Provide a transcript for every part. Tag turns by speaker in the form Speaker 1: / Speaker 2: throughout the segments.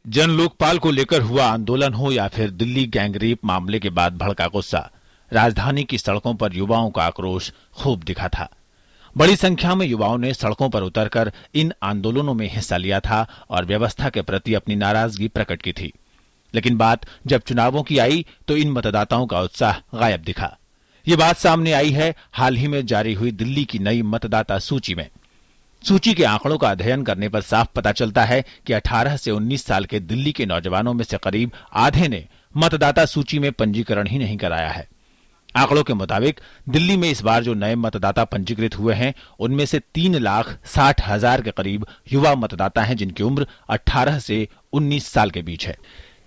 Speaker 1: जन लोकपाल को लेकर हुआ आंदोलन हो या फिर दिल्ली गैंगरेप मामले के बाद भड़का गुस्सा, राजधानी की सड़कों पर युवाओं का आक्रोश खूब दिखा था। बड़ी संख्या में युवाओं ने सड़कों पर उतरकर इन आंदोलनों में हिस्सा लिया था और व्यवस्था के प्रति अपनी नाराजगी प्रकट की थी। लेकिन बात जब चुनावों की आई तो इन मतदाताओं का उत्साह गायब दिखा। ये बात सामने आई है हाल ही में जारी हुई दिल्ली की नई मतदाता सूची में। सूची के आंकड़ों का अध्ययन करने पर साफ पता चलता है कि 18 से 19 साल के दिल्ली के नौजवानों में से करीब आधे ने मतदाता सूची में पंजीकरण ही नहीं कराया है। आंकड़ों के मुताबिक दिल्ली में इस बार जो नए मतदाता पंजीकृत हुए हैं उनमें से 3,60,000 के करीब युवा मतदाता हैं जिनकी उम्र 18 से 19 साल के बीच है।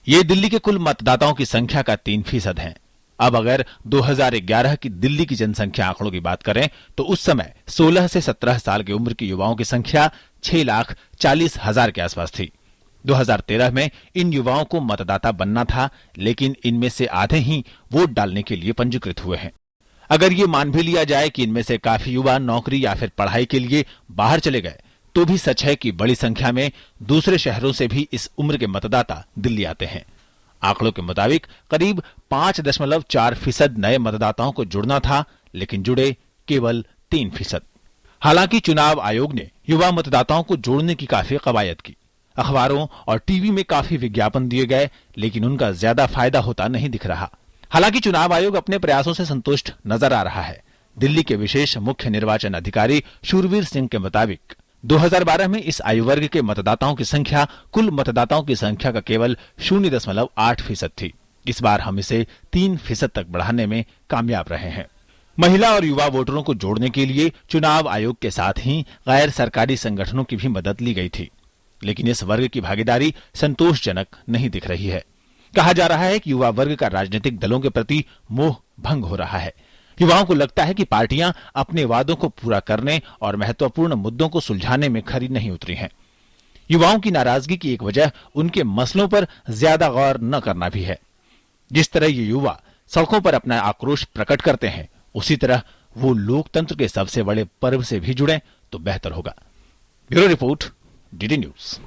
Speaker 1: ये दिल्ली के कुल मतदाताओं की संख्या का 3% है। अब अगर 2011 की दिल्ली की जनसंख्या आंकड़ों की बात करें तो उस समय 16 से 17 साल की उम्र की युवाओं की संख्या 6,40,000 के आसपास थी। 2013 में इन युवाओं को मतदाता बनना था, लेकिन इनमें से आधे ही वोट डालने के लिए पंजीकृत हुए हैं। अगर ये मान भी लिया जाए कि इनमें से काफी युवा नौकरी या फिर पढ़ाई के लिए बाहर चले गए, तो भी सच है कि बड़ी संख्या में दूसरे शहरों से भी इस उम्र के मतदाता दिल्ली आते हैं। आंकड़ों के मुताबिक करीब 5.4% नए मतदाताओं को जुड़ना था, लेकिन जुड़े केवल 3%। हालांकि चुनाव आयोग ने युवा मतदाताओं को जोड़ने की काफी कवायद की। अखबारों और टीवी में काफी विज्ञापन दिए गए, लेकिन उनका ज्यादा फायदा होता नहीं दिख रहा। हालांकि चुनाव आयोग अपने प्रयासों से संतुष्ट नजर आ रहा है। दिल्ली के विशेष मुख्य निर्वाचन अधिकारी शूरवीर सिंह के मुताबिक 2012 में इस आयु वर्ग के मतदाताओं की संख्या कुल मतदाताओं की संख्या का केवल 0.8% थी। इस बार हम इसे 3% तक बढ़ाने में कामयाब रहे हैं। महिला और युवा वोटरों को जोड़ने के लिए चुनाव आयोग के साथ ही गैर सरकारी संगठनों की भी मदद ली गई थी, लेकिन इस वर्ग की भागीदारी संतोषजनक नहीं दिख रही है। कहा जा रहा है कि युवा वर्ग का राजनीतिक दलों के प्रति मोह भंग हो रहा है। युवाओं को लगता है कि पार्टियां अपने वादों को पूरा करने और महत्वपूर्ण मुद्दों को सुलझाने में खरी नहीं उतरी हैं। युवाओं की नाराजगी की एक वजह उनके मसलों पर ज्यादा गौर न करना भी है। जिस तरह ये युवा सड़कों पर अपना आक्रोश प्रकट करते हैं, उसी तरह वो लोकतंत्र के सबसे बड़े पर्व से भी जुड़े तो बेहतर होगा। Bureau report, DD news.